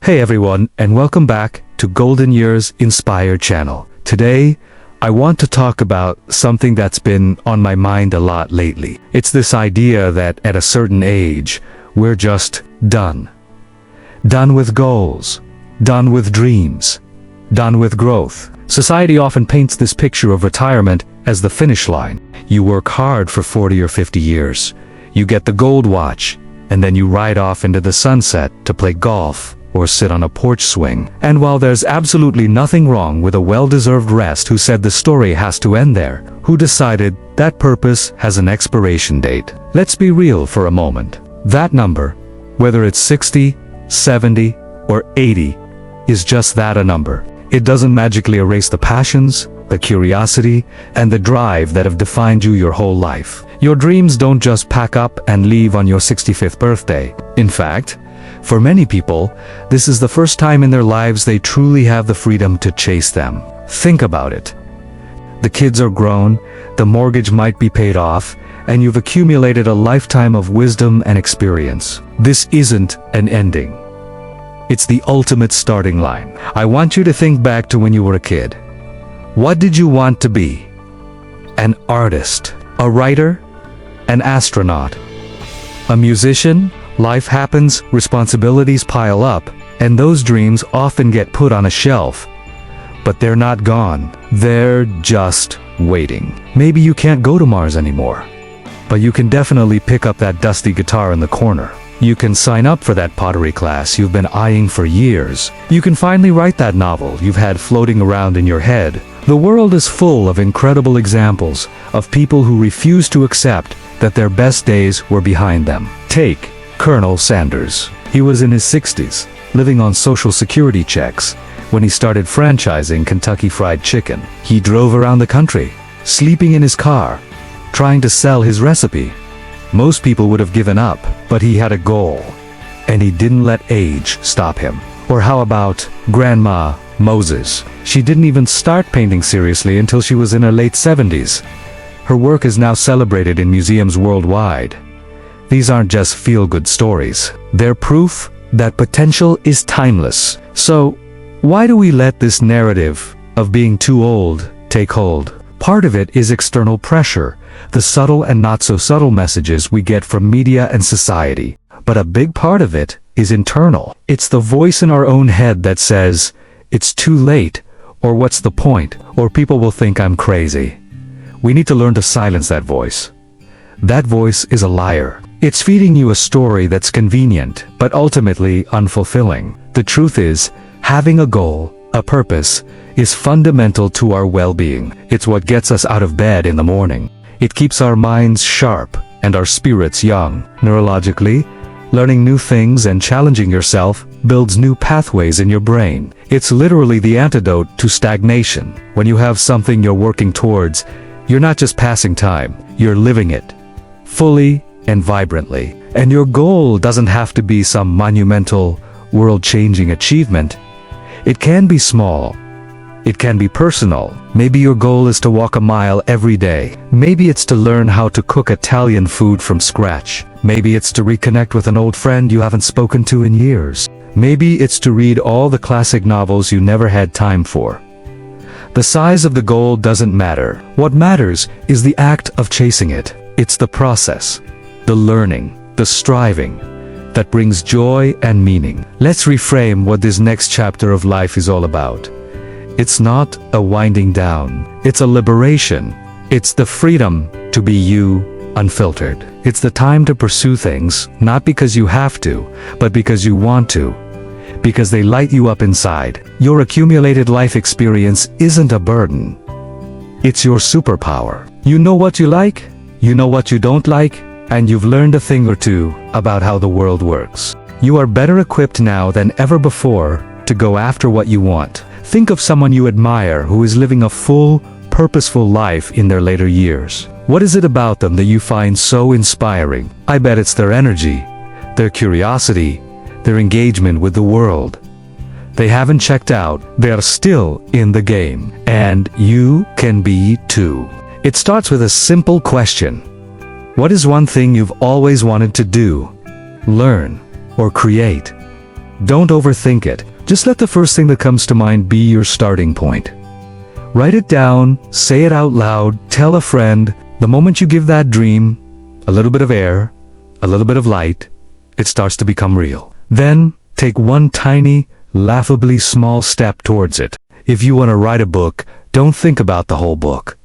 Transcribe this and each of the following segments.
Hey everyone, and welcome back to Golden Years Inspire channel. Today, I want to talk about something that's been on my mind a lot lately. It's this idea that at a certain age, we're just done. Done with goals. Done with dreams. Done with growth. Society often paints this picture of retirement as the finish line. You work hard for 40 or 50 years. You get the gold watch, and then you ride off into the sunset to play golf or sit on a porch swing. And while there's absolutely nothing wrong with a well-deserved rest, who said the story has to end there? Who decided that purpose has an expiration date? Let's be real for a moment. That number, whether it's 60, 70, or 80, is just that, a number. It doesn't magically erase the passions, the curiosity, and the drive that have defined you your whole life. Your dreams don't just pack up and leave on your 65th birthday. In fact, for many people, this is the first time in their lives they truly have the freedom to chase them. Think about it. The kids are grown, the mortgage might be paid off, and you've accumulated a lifetime of wisdom and experience. This isn't an ending. It's the ultimate starting line. I want you to think back to when you were a kid. What did you want to be? An artist, a writer, an astronaut, a musician? Life happens, responsibilities pile up, and those dreams often get put on a shelf. But they're not gone. They're just waiting. Maybe you can't go to Mars anymore, but you can definitely pick up that dusty guitar in the corner. You can sign up for that pottery class you've been eyeing for years. You can finally write that novel you've had floating around in your head. The world is full of incredible examples of people who refuse to accept that their best days were behind them. Take Colonel Sanders. He was in his 60s, living on Social Security checks, when he started franchising Kentucky Fried Chicken. He drove around the country, sleeping in his car, trying to sell his recipe. Most people would have given up, but he had a goal, and he didn't let age stop him. Or how about Grandma Moses? She didn't even start painting seriously until she was in her late 70s. Her work is now celebrated in museums worldwide. These aren't just feel-good stories. They're proof that potential is timeless. So, why do we let this narrative of being too old take hold? Part of it is external pressure, the subtle and not-so-subtle messages we get from media and society. But a big part of it is internal. It's the voice in our own head that says, "It's too late," or "What's the point?" or "People will think I'm crazy." We need to learn to silence that voice. That voice is a liar. It's feeding you a story that's convenient, but ultimately unfulfilling. The truth is, having a goal, a purpose, is fundamental to our well-being. It's what gets us out of bed in the morning. It keeps our minds sharp and our spirits young. Neurologically, learning new things and challenging yourself builds new pathways in your brain. It's literally the antidote to stagnation. When you have something you're working towards, you're not just passing time, you're living it, fully and vibrantly. And your goal doesn't have to be some monumental, world-changing achievement. It can be small. It can be personal. Maybe your goal is to walk a mile every day. Maybe it's to learn how to cook Italian food from scratch. Maybe it's to reconnect with an old friend you haven't spoken to in years. Maybe it's to read all the classic novels you never had time for. The size of the goal doesn't matter. What matters is the act of chasing it. It's the process, the learning, the striving, that brings joy and meaning. Let's reframe what this next chapter of life is all about. It's not a winding down. It's a liberation. It's the freedom to be you, unfiltered. It's the time to pursue things, not because you have to, but because you want to. Because they light you up inside. Your accumulated life experience isn't a burden. It's your superpower. You know what you like, you know what you don't like, and you've learned a thing or two about how the world works. You are better equipped now than ever before to go after what you want. Think of someone you admire who is living a full, purposeful life in their later years. What is it about them that you find so inspiring? I bet it's their energy, their curiosity, their engagement with the world. They haven't checked out, they are still in the game. And you can be too. It starts with a simple question. What is one thing you've always wanted to do, learn, or create? Don't overthink it. Just let the first thing that comes to mind be your starting point. Write it down, say it out loud, tell a friend. The moment you give that dream a little bit of air, a little bit of light, it starts to become real. Then, take one tiny, laughably small step towards it. If you want to write a book, don't think about the whole book.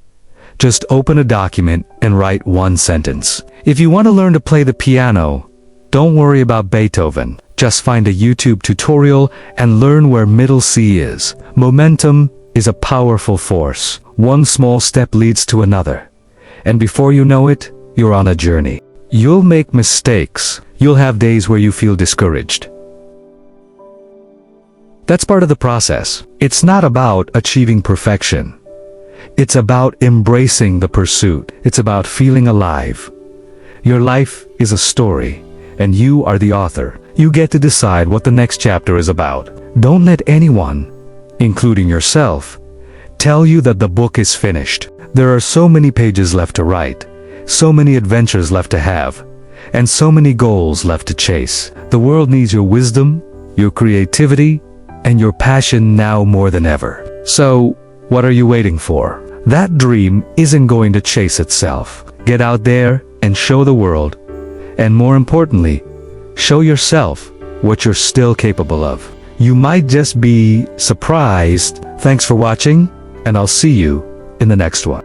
Just open a document and write one sentence. If you want to learn to play the piano, don't worry about Beethoven. Just find a YouTube tutorial and learn where middle C is. Momentum is a powerful force. One small step leads to another. And before you know it, you're on a journey. You'll make mistakes. You'll have days where you feel discouraged. That's part of the process. It's not about achieving perfection. It's about embracing the pursuit. It's about feeling alive. Your life is a story, and you are the author. You get to decide what the next chapter is about. Don't let anyone, including yourself, tell you that the book is finished. There are so many pages left to write, so many adventures left to have, and so many goals left to chase. The world needs your wisdom, your creativity, and your passion now more than ever. So, what are you waiting for? That dream isn't going to chase itself. Get out there and show the world, and more importantly, show yourself what you're still capable of. You might just be surprised. Thanks for watching, and I'll see you in the next one.